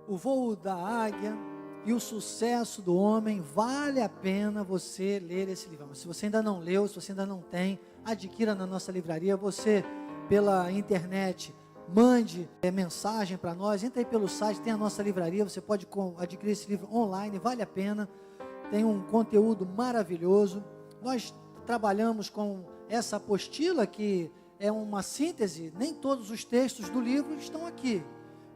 O Voo da Águia e o Sucesso do Homem. Vale a pena você ler esse livro. Se você ainda não leu, se você ainda não tem, adquira na nossa livraria. Você, pela internet, mande mensagem para nós. Entra aí pelo site, tem a nossa livraria. Você pode adquirir esse livro online, vale a pena. Tem um conteúdo maravilhoso. Nós trabalhamos com essa apostila, que é uma síntese. Nem todos os textos do livro estão aqui.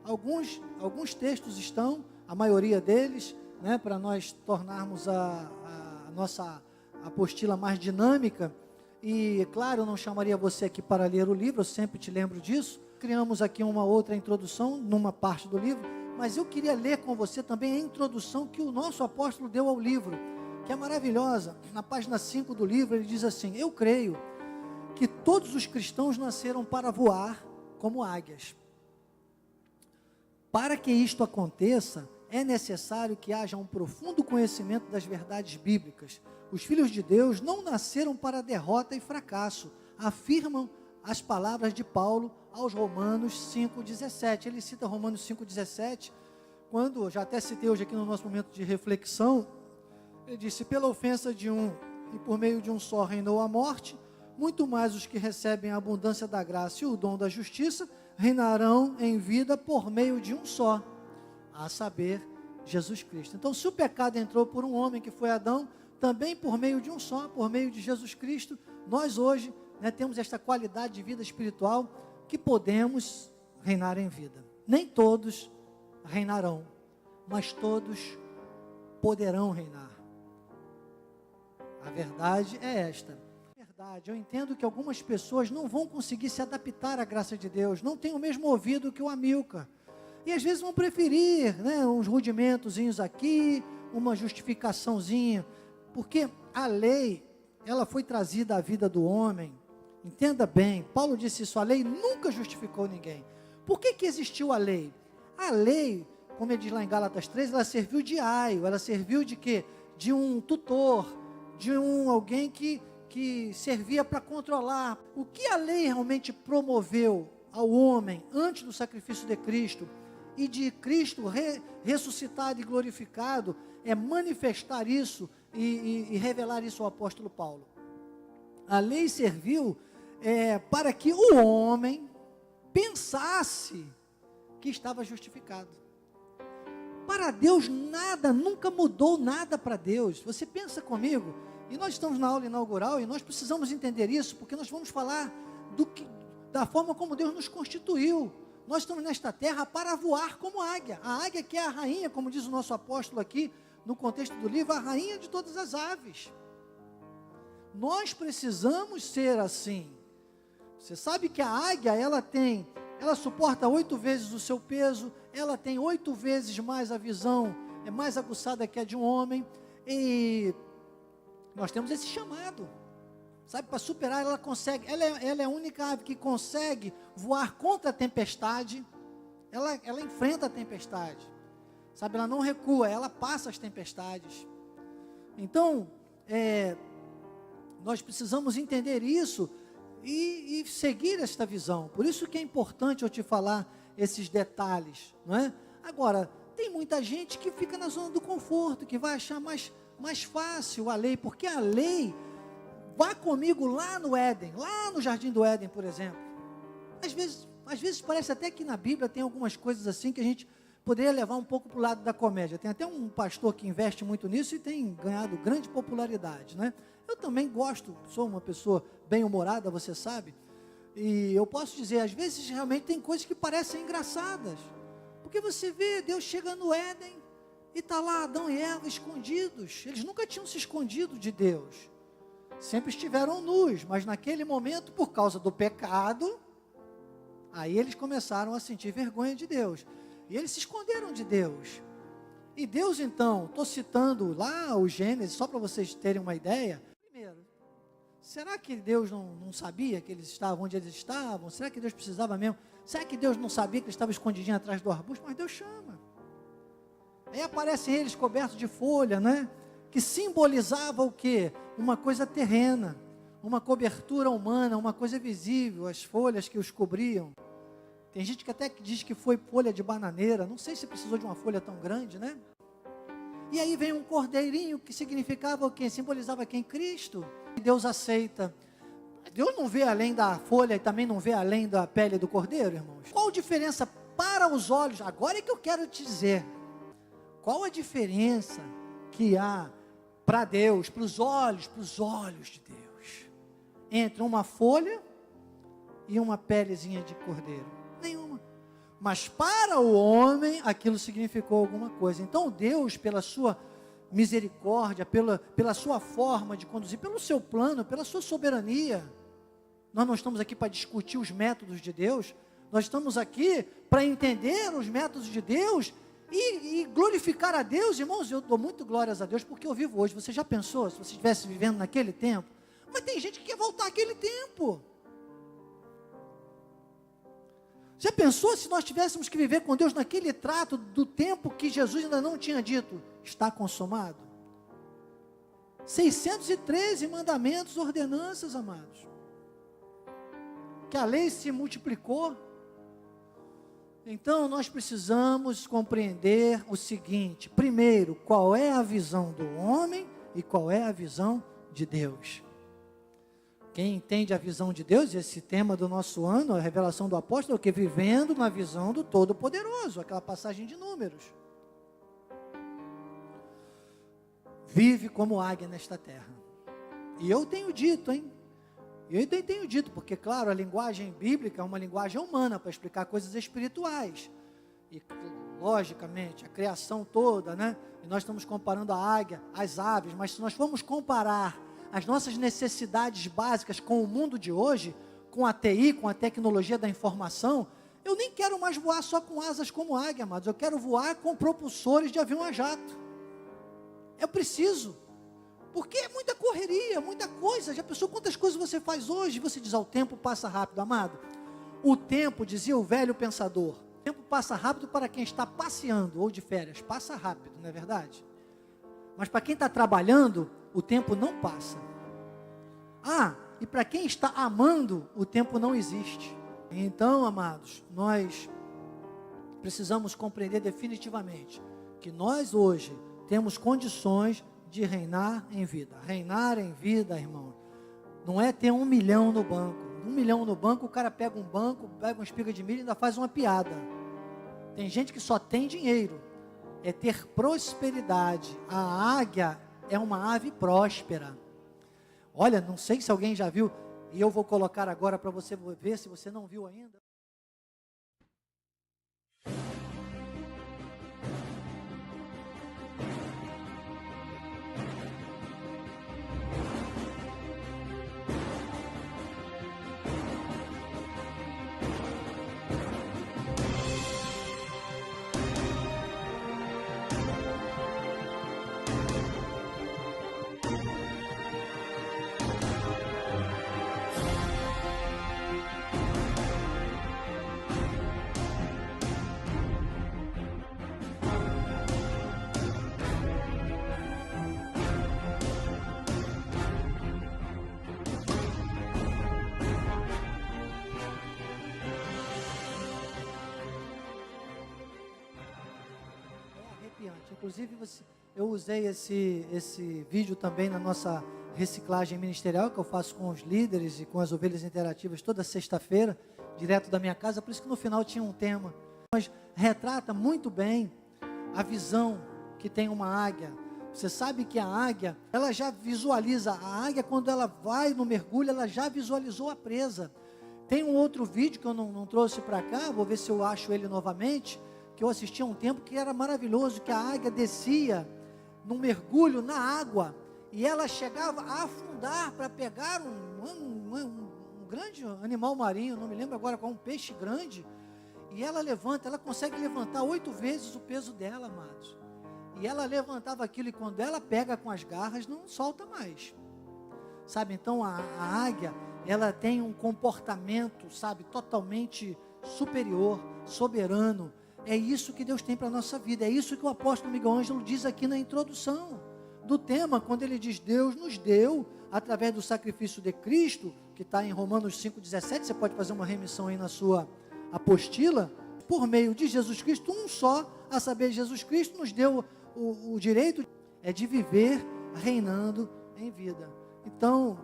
Alguns textos estão, a maioria deles, né, para nós tornarmos a nossa apostila mais dinâmica. E, claro, eu não chamaria você aqui para ler o livro, eu sempre te lembro disso. Criamos aqui uma outra introdução, numa parte do livro, mas eu queria ler com você também a introdução que o nosso apóstolo deu ao livro, que é maravilhosa. Na página 5 do livro, ele diz assim: eu creio que todos os cristãos nasceram para voar como águias. Para que isto aconteça, é necessário que haja um profundo conhecimento das verdades bíblicas. Os filhos de Deus não nasceram para derrota e fracasso, afirmam as palavras de Paulo aos Romanos 5,17. Ele cita Romanos 5,17, quando, já até citei hoje aqui no nosso momento de reflexão, ele disse: pela ofensa de um e por meio de um só reinou a morte, muito mais os que recebem a abundância da graça e o dom da justiça reinarão em vida por meio de um só, a saber, Jesus Cristo. Então, se o pecado entrou por um homem que foi Adão, também por meio de um só, por meio de Jesus Cristo, nós hoje, né, temos esta qualidade de vida espiritual que podemos reinar em vida. Nem todos reinarão, mas todos poderão reinar. A verdade é esta. Eu entendo que algumas pessoas não vão conseguir se adaptar à graça de Deus, não têm o mesmo ouvido que o Amilcar, e às vezes vão preferir, né, uns rudimentozinhos aqui, uma justificaçãozinha, porque a lei, ela foi trazida à vida do homem. Entenda bem, Paulo disse isso: a lei nunca justificou ninguém. Por que existiu a lei? A lei, como ele diz lá em Gálatas 3, ela serviu de aio, ela serviu de quê? De um tutor, de alguém que servia para controlar. O que a lei realmente promoveu ao homem antes do sacrifício de Cristo e de Cristo ressuscitado e glorificado, é manifestar isso e revelar isso ao apóstolo Paulo. A lei serviu para que o homem pensasse que estava justificado. Para Deus nada, nunca mudou nada para Deus. Você pensa comigo? E nós estamos na aula inaugural e nós precisamos entender isso, porque nós vamos falar da forma como Deus nos constituiu. Nós estamos nesta terra para voar como águia. A águia, que é a rainha, como diz o nosso apóstolo aqui, no contexto do livro, a rainha de todas as aves. Nós precisamos ser assim. Você sabe que a águia, ela suporta 8 vezes o seu peso, ela tem 8 vezes mais a visão, é mais aguçada que a de um homem, e nós temos esse chamado, sabe, para superar. Ela consegue, ela é a única ave que consegue voar contra a tempestade. Ela enfrenta a tempestade, sabe, ela não recua, ela passa as tempestades. Então, nós precisamos entender isso e seguir esta visão. Por isso que é importante eu te falar esses detalhes, não é? Agora, tem muita gente que fica na zona do conforto, que vai achar mais fácil a lei, porque a lei, vá comigo lá no Éden, lá no Jardim do Éden, por exemplo. Às vezes parece até que na Bíblia tem algumas coisas assim que a gente poderia levar um pouco para o lado da comédia. Tem até um pastor que investe muito nisso e tem ganhado grande popularidade, né? Eu também gosto, sou uma pessoa bem-humorada, você sabe, e eu posso dizer, às vezes realmente tem coisas que parecem engraçadas, porque você vê, Deus chega no Éden, e está lá Adão e Eva escondidos. Eles nunca tinham se escondido de Deus, sempre estiveram nus, mas naquele momento, por causa do pecado, aí eles começaram a sentir vergonha de Deus, e eles se esconderam de Deus. E Deus então, estou citando lá o Gênesis, só para vocês terem uma ideia. Primeiro, será que Deus não sabia que eles estavam onde eles estavam? Será que Deus precisava mesmo? Será que Deus não sabia que eles estavam escondidinhos atrás do arbusto? Mas Deus chama. Aí aparecem eles cobertos de folha, né? Que simbolizava o quê? Uma coisa terrena, uma cobertura humana, uma coisa visível, as folhas que os cobriam. Tem gente que até diz que foi folha de bananeira, não sei se precisou de uma folha tão grande, né? E aí vem um cordeirinho que significava o quê? Simbolizava quem? Cristo. E Deus aceita. Deus não vê além da folha e também não vê além da pele do cordeiro, irmãos? Qual a diferença para os olhos? Agora é que eu quero te dizer. Qual a diferença que há para Deus, para os olhos de Deus, entre uma folha e uma pelezinha de cordeiro? Nenhuma. Mas para o homem, aquilo significou alguma coisa. Então Deus, pela sua misericórdia, pela sua forma de conduzir, pelo seu plano, pela sua soberania, nós não estamos aqui para discutir os métodos de Deus, nós estamos aqui para entender os métodos de Deus e glorificar a Deus. Irmãos, eu dou muito glórias a Deus porque eu vivo hoje. Você já pensou se você estivesse vivendo naquele tempo? Mas tem gente que quer voltar àquele tempo. Já pensou se nós tivéssemos que viver com Deus naquele trato do tempo que Jesus ainda não tinha dito, está consumado? 613 mandamentos, ordenanças, amados. Que a lei se multiplicou. Então nós precisamos compreender o seguinte: primeiro, qual é a visão do homem e qual é a visão de Deus. Quem entende a visão de Deus, esse tema do nosso ano, a revelação do apóstolo, é o que? Vivendo na visão do Todo-Poderoso, aquela passagem de Números. Vive como águia nesta terra. E eu tenho dito, eu tenho dito, porque claro, a linguagem bíblica é uma linguagem humana para explicar coisas espirituais. E logicamente, a criação toda, né? E nós estamos comparando a águia, as aves, mas se nós formos comparar as nossas necessidades básicas com o mundo de hoje, com a TI, com a tecnologia da informação, eu nem quero mais voar só com asas como águia, amados. Eu quero voar com propulsores de avião a jato. Eu preciso. Porque é muita correria, muita coisa. Já pensou quantas coisas você faz hoje? Você diz, o tempo passa rápido, amado. O tempo, dizia o velho pensador, o tempo passa rápido para quem está passeando ou de férias. Passa rápido, não é verdade? Mas para quem está trabalhando, o tempo não passa. E para quem está amando, o tempo não existe. Então, amados, nós precisamos compreender definitivamente que nós hoje temos condições de reinar em vida. Reinar em vida, irmão, não é ter 1 milhão no banco. 1 milhão no banco, o cara pega um banco, pega uma espiga de milho e ainda faz uma piada. Tem gente que só tem dinheiro. É ter prosperidade. A águia é uma ave próspera. Olha, não sei se alguém já viu, e eu vou colocar agora para você ver, se você não viu ainda. Inclusive, eu usei esse vídeo também na nossa reciclagem ministerial, que eu faço com os líderes e com as ovelhas interativas toda sexta-feira, direto da minha casa, por isso que no final tinha um tema. Mas retrata muito bem a visão que tem uma águia. Você sabe que a águia, ela já visualiza, a águia quando ela vai no mergulho, ela já visualizou a presa. Tem um outro vídeo que eu não trouxe para cá, vou ver se eu acho ele novamente, que eu assisti há um tempo, que era maravilhoso, que a águia descia num mergulho na água, e ela chegava a afundar para pegar um grande animal marinho, não me lembro agora qual, um peixe grande, e ela consegue levantar 8 vezes o peso dela, amados, e ela levantava aquilo, e quando ela pega com as garras, não solta mais, sabe? Então a águia, ela tem um comportamento, sabe, totalmente superior, soberano. É isso que Deus tem para a nossa vida. É isso que o apóstolo Miguel Ângelo diz aqui na introdução do tema, quando ele diz, Deus nos deu, através do sacrifício de Cristo, que está em Romanos 5,17, você pode fazer uma remissão aí na sua apostila, por meio de Jesus Cristo, um só, a saber, Jesus Cristo nos deu o direito de viver reinando em vida. Então,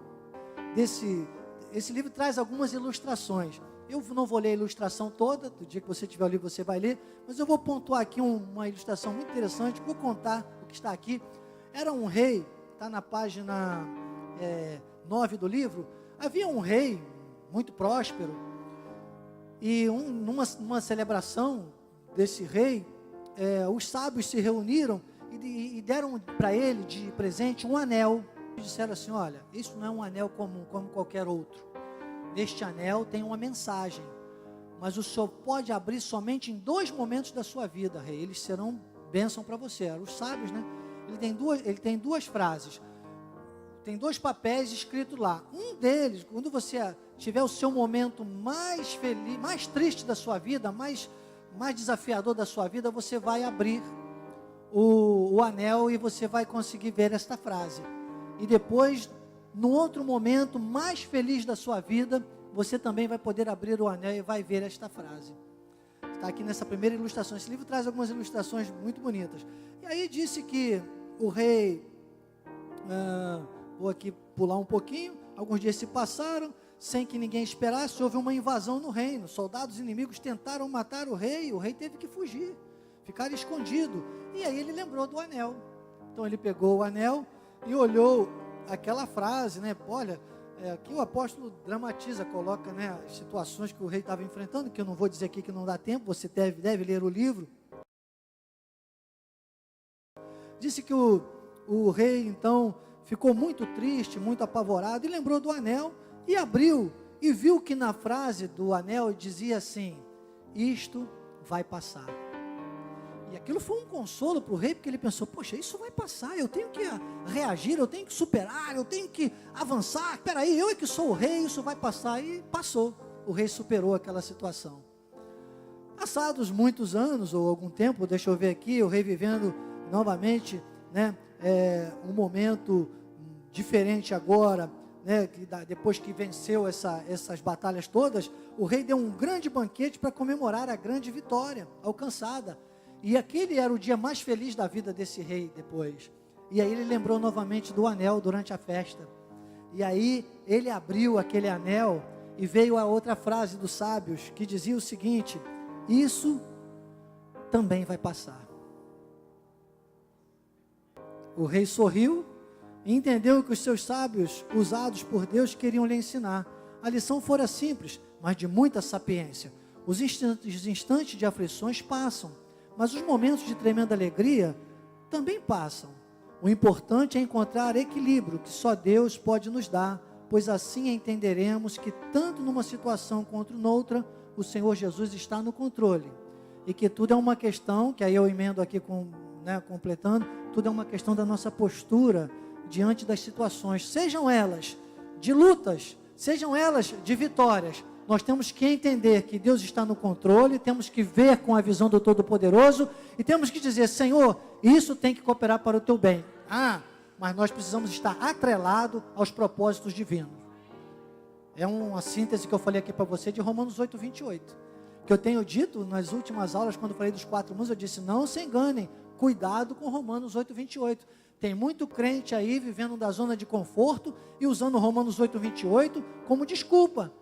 esse livro traz algumas ilustrações. Eu não vou ler a ilustração toda, do dia que você tiver o livro você vai ler, mas eu vou pontuar aqui uma ilustração muito interessante, vou contar o que está aqui. Era um rei, está na página 9 do livro. Havia um rei muito próspero, e numa celebração desse rei, os sábios se reuniram e deram para ele de presente um anel. E disseram assim: olha, isso não é um anel comum como qualquer outro. Neste anel tem uma mensagem, mas o senhor pode abrir somente em 2 momentos da sua vida, rei. Eles serão bênção para você. Eram os sábios, né? Ele tem 2 frases. Tem 2 papéis escritos lá. Um deles, quando você tiver o seu momento mais feliz, mais triste da sua vida, mais desafiador da sua vida, você vai abrir o anel e você vai conseguir ver esta frase. E depois, no outro momento mais feliz da sua vida, você também vai poder abrir o anel e vai ver esta frase. Está aqui nessa primeira ilustração. Esse livro traz algumas ilustrações muito bonitas. E aí disse que o rei, vou aqui pular um pouquinho, alguns dias se passaram, sem que ninguém esperasse, houve uma invasão no reino. Soldados inimigos tentaram matar o rei teve que fugir, ficar escondido. E aí ele lembrou do anel. Então ele pegou o anel e olhou aquela frase, né? Olha, aqui o apóstolo dramatiza, coloca, né, as situações que o rei estava enfrentando, que eu não vou dizer aqui que não dá tempo, você deve ler o livro. Disse que o rei, então, ficou muito triste, muito apavorado, e lembrou do anel, e abriu, e viu que na frase do anel dizia assim: isto vai passar. E aquilo foi um consolo para o rei, porque ele pensou: poxa, isso vai passar, eu tenho que reagir, eu tenho que superar, eu tenho que avançar, espera aí, eu é que sou o rei, isso vai passar. E passou, o rei superou aquela situação. Passados muitos anos, ou algum tempo, deixa eu ver aqui, o rei vivendo novamente, né, um momento diferente agora, né, depois que venceu essas batalhas todas, o rei deu um grande banquete para comemorar a grande vitória alcançada. E aquele era o dia mais feliz da vida desse rei depois. E aí ele lembrou novamente do anel durante a festa. E aí ele abriu aquele anel e veio a outra frase dos sábios, que dizia o seguinte: isso também vai passar. O rei sorriu e entendeu que os seus sábios, usados por Deus, queriam lhe ensinar. A lição fora simples, mas de muita sapiência. Os instantes de aflições passam, mas os momentos de tremenda alegria também passam. O importante é encontrar equilíbrio que só Deus pode nos dar, pois assim entenderemos que tanto numa situação quanto noutra, o Senhor Jesus está no controle. E que tudo é uma questão, que aí eu emendo aqui completando, tudo é uma questão da nossa postura diante das situações, sejam elas de lutas, sejam elas de vitórias. Nós temos que entender que Deus está no controle, temos que ver com a visão do Todo-Poderoso e temos que dizer: Senhor, isso tem que cooperar para o teu bem. Mas nós precisamos estar atrelado aos propósitos divinos. É uma síntese que eu falei aqui para você de Romanos 8, 28. Que eu tenho dito nas últimas aulas, quando eu falei dos 4 mundos, eu disse: não se enganem, cuidado com Romanos 8, 28. Tem muito crente aí vivendo da zona de conforto e usando Romanos 8, 28 como desculpa.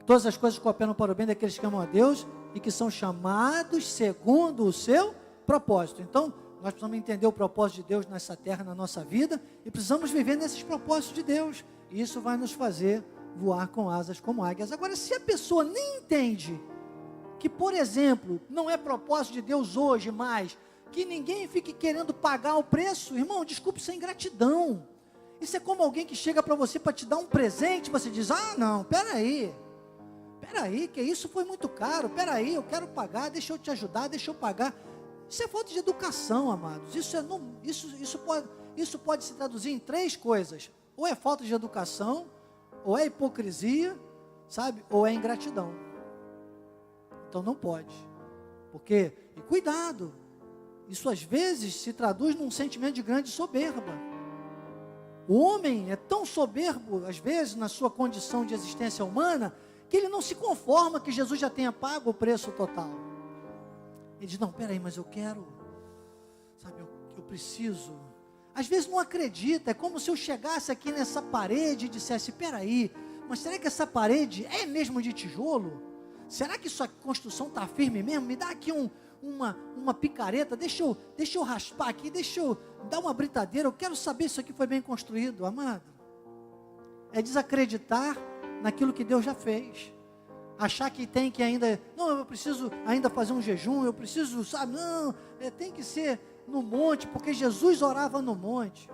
Todas as coisas cooperam para o bem daqueles que amam a Deus e que são chamados segundo o seu propósito. Então, nós precisamos entender o propósito de Deus nessa terra, na nossa vida, e precisamos viver nesses propósitos de Deus. E isso vai nos fazer voar com asas como águias. Agora, se a pessoa nem entende que, por exemplo, não é propósito de Deus hoje mais, que ninguém fique querendo pagar o preço, irmão, desculpe, isso é ingratidão. Isso é como alguém que chega para você para te dar um presente, você diz: não, peraí, que isso foi muito caro, peraí, eu quero pagar, deixa eu te ajudar, deixa eu pagar. Isso é falta de educação, amados. Isso pode se traduzir em 3 coisas: ou é falta de educação, ou é hipocrisia, sabe, ou é ingratidão. Então não pode, porque, e cuidado, isso às vezes se traduz num sentimento de grande soberba. O homem é tão soberbo, às vezes, na sua condição de existência humana, que ele não se conforma que Jesus já tenha pago o preço total. Ele diz, não, peraí, mas eu quero, sabe, eu preciso. Às vezes não acredita, é como se eu chegasse aqui nessa parede e dissesse, peraí, mas será que essa parede é mesmo de tijolo? Será que sua construção está firme mesmo? Me dá aqui uma picareta, deixa eu raspar aqui, deixa eu dar uma britadeira, eu quero saber se isso aqui foi bem construído, amado. É desacreditar naquilo que Deus já fez. Achar que tem que ainda, não, eu preciso ainda fazer um jejum, eu preciso, sabe, não, tem que ser no monte, porque Jesus orava no monte.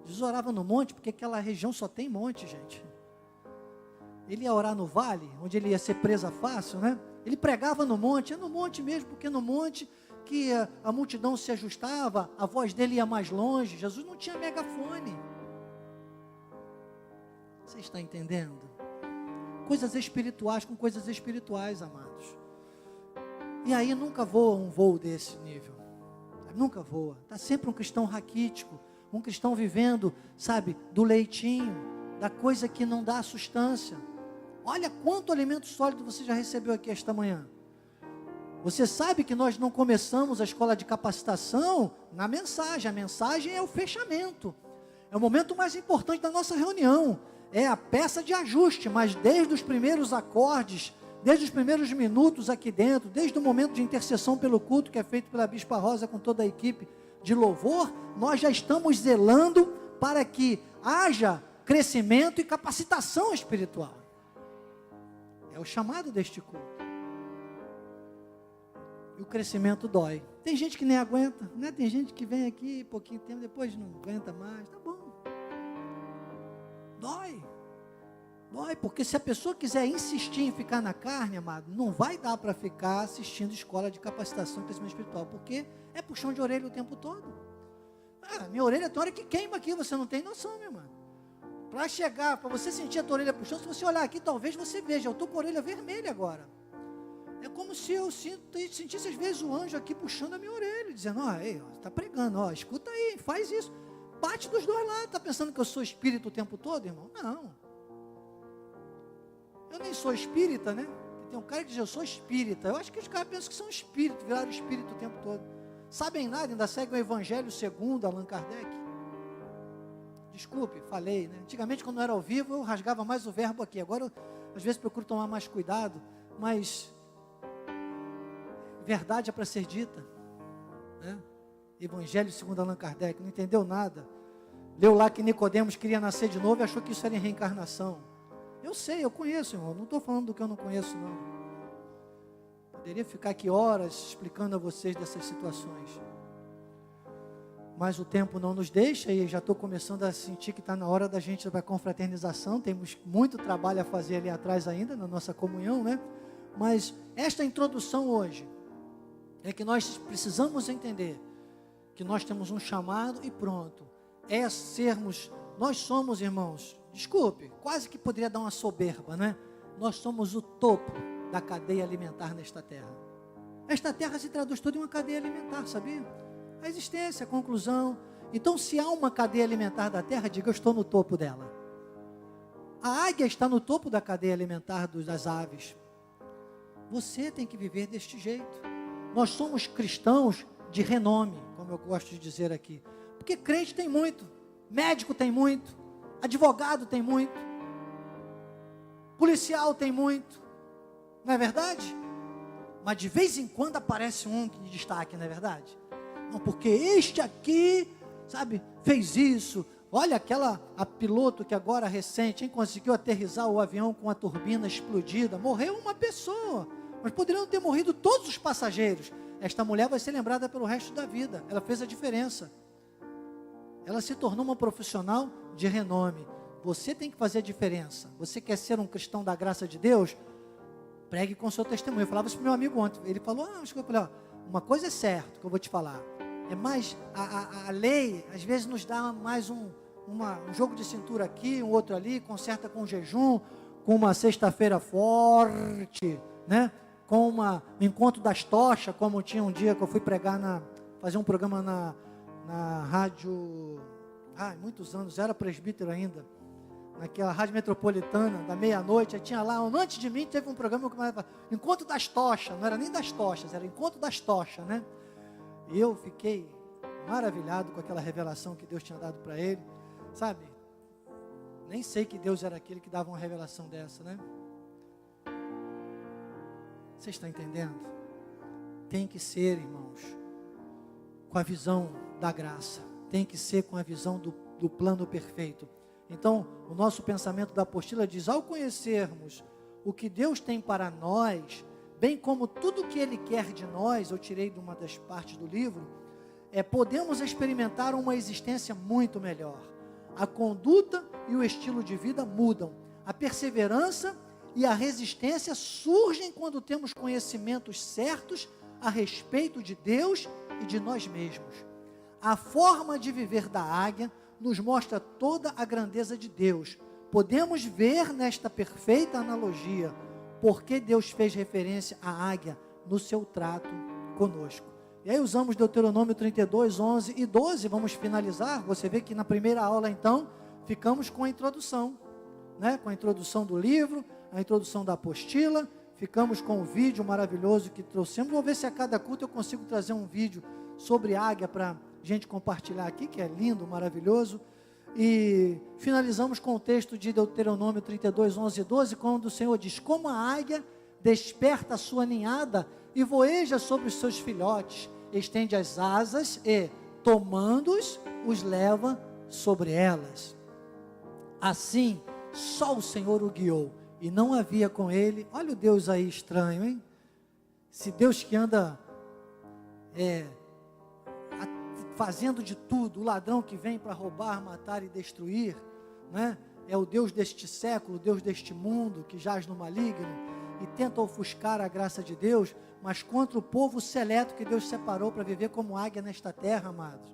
Jesus orava no monte, porque aquela região só tem monte, gente. Ele ia orar no vale, onde ele ia ser presa fácil, né? Ele pregava no monte, é no monte mesmo, porque no monte que a multidão se ajustava, a voz dele ia mais longe. Jesus não tinha megafone. Você está entendendo? Coisas espirituais com coisas espirituais, amados. E aí nunca voa um voo desse nível. Nunca voa. Está sempre um cristão raquítico, um cristão vivendo, sabe, do leitinho, da coisa que não dá sustância. Olha quanto alimento sólido você já recebeu aqui esta manhã. Você sabe que nós não começamos a escola de capacitação na mensagem. A mensagem é o fechamento. É o momento mais importante da nossa reunião. É a peça de ajuste, mas desde os primeiros acordes, desde os primeiros minutos aqui dentro, desde o momento de intercessão pelo culto que é feito pela Bispa Rosa com toda a equipe de louvor, nós já estamos zelando para que haja crescimento e capacitação espiritual. É o chamado deste culto. E o crescimento dói. Tem gente que nem aguenta, né? Tem gente que vem aqui pouquinho tempo, depois não aguenta mais. Tá bom. Dói. Dói, porque se a pessoa quiser insistir em ficar na carne, amado, não vai dar para ficar assistindo escola de capacitação e crescimento espiritual, porque é puxão de orelha o tempo todo. Minha orelha tem hora que queima aqui, você não tem noção, meu irmão. Para chegar, para você sentir a tua orelha puxando, se você olhar aqui, talvez você veja, eu estou com a orelha vermelha agora. É como se eu sentisse às vezes o anjo aqui puxando a minha orelha, dizendo, está pregando, escuta aí, faz isso. Bate dos dois lados, está pensando que eu sou espírito o tempo todo, irmão? Não. Eu nem sou espírita, né? Tem um cara que diz, eu sou espírita. Eu acho que os caras pensam que são espírito, viraram espírito o tempo todo. Sabem nada, ainda seguem o Evangelho segundo Allan Kardec. Desculpe, falei, né? Antigamente, quando não era ao vivo, eu rasgava mais o verbo aqui. Agora, eu, às vezes, procuro tomar mais cuidado, mas verdade é para ser dita, né? Evangelho segundo Allan Kardec, não entendeu nada. Leu lá que Nicodemos queria nascer de novo e achou que isso era reencarnação. Eu sei, eu conheço, irmão, não estou falando do que eu não conheço, não. Poderia ficar aqui horas explicando a vocês dessas situações. Mas o tempo não nos deixa e já estou começando a sentir que está na hora da gente ir para a confraternização. Temos muito trabalho a fazer ali atrás ainda, na nossa comunhão, né? Mas esta introdução hoje é que nós precisamos entender que nós temos um chamado e pronto. É sermos, nós somos, irmãos, desculpe, quase que poderia dar uma soberba, né? Nós somos o topo da cadeia alimentar nesta terra. Esta terra se traduz toda em uma cadeia alimentar, sabia? A existência, a conclusão. Então, se há uma cadeia alimentar da terra, diga, eu estou no topo dela. A águia está no topo da cadeia alimentar das aves. Você tem que viver deste jeito. Nós somos cristãos de renome, como eu gosto de dizer aqui. Porque crente tem muito, médico tem muito, advogado tem muito, policial tem muito, não é verdade? Mas de vez em quando aparece um que destaque, não é verdade? Não, porque este aqui, sabe, fez isso. Olha a piloto que agora recente, conseguiu aterrissar o avião com a turbina explodida. Morreu uma pessoa, mas poderiam ter morrido todos os passageiros. Esta mulher vai ser lembrada pelo resto da vida. Ela fez a diferença. Ela se tornou uma profissional de renome. Você tem que fazer a diferença. Você quer ser um cristão da graça de Deus? Pregue com o seu testemunho. Eu falava isso para o meu amigo ontem. Ele falou, uma coisa é certa que eu vou te falar. É mais, a lei, às vezes, nos dá mais um jogo de cintura aqui, um outro ali, conserta com jejum, com uma sexta-feira forte, né? Com um encontro das tochas, como tinha um dia que eu fui pregar, fazer um programa na rádio, muitos anos, era presbítero ainda, naquela rádio metropolitana, da meia-noite, aí tinha lá, antes de mim, teve um programa que falava, Encontro das Tochas, não era nem das Tochas, era Encontro das Tochas, né? E eu fiquei maravilhado com aquela revelação que Deus tinha dado para ele, sabe? Nem sei que Deus era aquele que dava uma revelação dessa, né? Você está entendendo? Tem que ser, irmãos, com a visão da graça, tem que ser com a visão do plano perfeito. Então, o nosso pensamento da apostila diz, ao conhecermos o que Deus tem para nós, bem como tudo o que Ele quer de nós, eu tirei de uma das partes do livro, podemos experimentar uma existência muito melhor. A conduta e o estilo de vida mudam. A perseverança e a resistência surgem quando temos conhecimentos certos a respeito de Deus e de nós mesmos. A forma de viver da águia nos mostra toda a grandeza de Deus. Podemos ver nesta perfeita analogia porque Deus fez referência à águia no seu trato conosco. E aí usamos Deuteronômio 32, 11 e 12, vamos finalizar. Você vê que na primeira aula, então, ficamos com a introdução, né? Com a introdução do livro, a introdução da apostila, ficamos com o vídeo maravilhoso que trouxemos. Vou ver se a cada culto eu consigo trazer um vídeo sobre águia para gente compartilhar aqui, que é lindo, maravilhoso. E finalizamos com o texto de Deuteronômio 32, 11 e 12, quando o Senhor diz, como a águia desperta a sua ninhada e voeja sobre os seus filhotes, estende as asas e, tomando-os, os leva sobre elas. Assim, só o Senhor o guiou, e não havia com ele, olha o Deus aí estranho, hein? Se Deus que anda fazendo de tudo, o ladrão que vem para roubar, matar e destruir, né? É o Deus deste século, o Deus deste mundo, que jaz no maligno, e tenta ofuscar a graça de Deus, mas contra o povo seleto que Deus separou para viver como águia nesta terra, amados.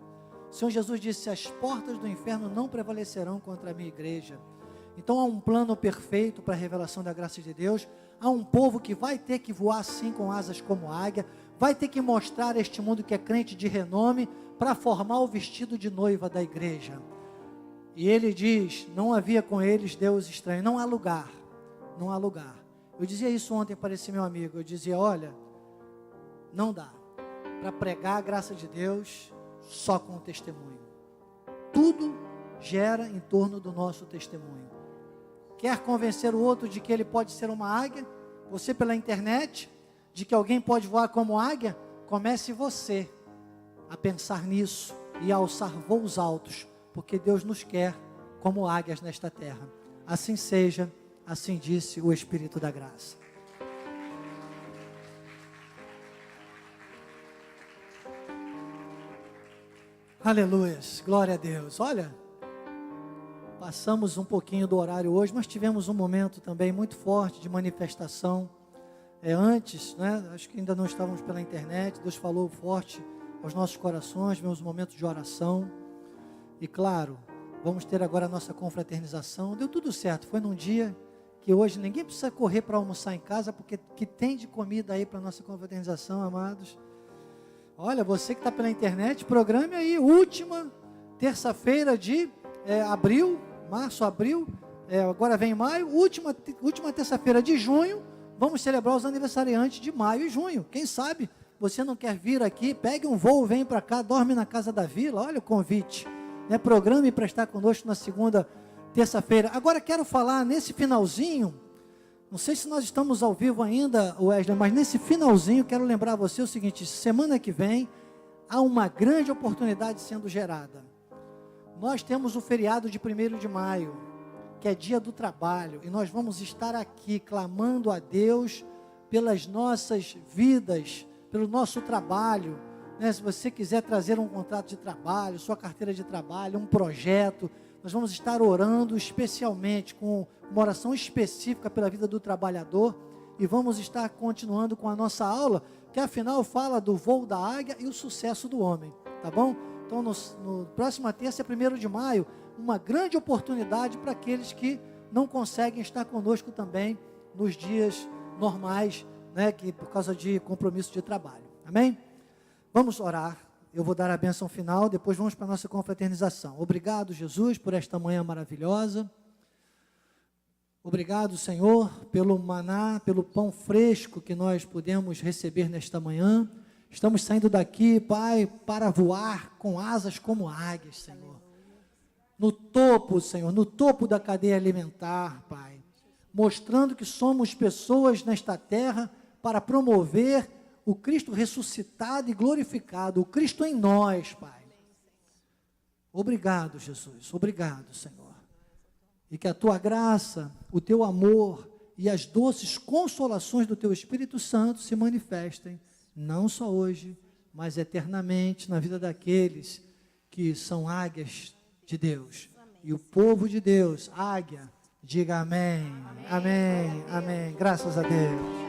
O Senhor Jesus disse, as portas do inferno não prevalecerão contra a minha igreja. Então há um plano perfeito para a revelação da graça de Deus, há um povo que vai ter que voar assim com asas como águia, vai ter que mostrar a este mundo que é crente de renome, para formar o vestido de noiva da igreja. E ele diz, não havia com eles Deus estranho, não há lugar, não há lugar. Eu dizia isso ontem para esse meu amigo, eu dizia, olha, não dá para pregar a graça de Deus só com o testemunho. Tudo gera em torno do nosso testemunho. Quer convencer o outro de que ele pode ser uma águia? Você pela internet, de que alguém pode voar como águia? Comece você a pensar nisso e a alçar voos altos, porque Deus nos quer como águias nesta terra. Assim seja, assim disse o Espírito da graça. Aleluias, glória a Deus. Olha, passamos um pouquinho do horário hoje, mas tivemos um momento também muito forte de manifestação. Antes, né, acho que ainda não estávamos pela internet, Deus falou forte aos nossos corações, meus momentos de oração. E claro, vamos ter agora a nossa confraternização. Deu tudo certo, foi num dia que hoje ninguém precisa correr para almoçar em casa, porque que tem de comida aí para a nossa confraternização, amados. Olha, você que está pela internet, programe aí, última terça-feira de abril, março, abril, agora vem maio, última terça-feira de junho, vamos celebrar os aniversariantes de maio e junho. Quem sabe você não quer vir aqui, pegue um voo, vem para cá, dorme na casa da vila, olha o convite, né? Programe para estar conosco na segunda terça-feira. Agora quero falar nesse finalzinho, não sei se nós estamos ao vivo ainda, Wesley, mas nesse finalzinho quero lembrar você o seguinte, semana que vem há uma grande oportunidade sendo gerada. Nós temos o feriado de 1º de maio, que é dia do trabalho, e nós vamos estar aqui clamando a Deus pelas nossas vidas, pelo nosso trabalho, né? Se você quiser trazer um contrato de trabalho, sua carteira de trabalho, um projeto, nós vamos estar orando especialmente, com uma oração específica pela vida do trabalhador, e vamos estar continuando com a nossa aula, que afinal fala do voo da águia e o sucesso do homem, tá bom? Então, no próxima terça, 1º de maio, uma grande oportunidade para aqueles que não conseguem estar conosco também nos dias normais, né, que por causa de compromisso de trabalho. Amém? Vamos orar. Eu vou dar a bênção final, depois vamos para a nossa confraternização. Obrigado, Jesus, por esta manhã maravilhosa. Obrigado, Senhor, pelo maná, pelo pão fresco que nós podemos receber nesta manhã. Estamos saindo daqui, Pai, para voar com asas como águias, Senhor. No topo, Senhor, no topo da cadeia alimentar, Pai. Mostrando que somos pessoas nesta terra para promover o Cristo ressuscitado e glorificado, o Cristo em nós, Pai. Obrigado, Jesus. Obrigado, Senhor. E que a Tua graça, o Teu amor e as doces consolações do Teu Espírito Santo se manifestem, não só hoje, mas eternamente na vida daqueles que são águias de Deus. E o povo de Deus, águia, diga amém, amém, amém. Graças a Deus.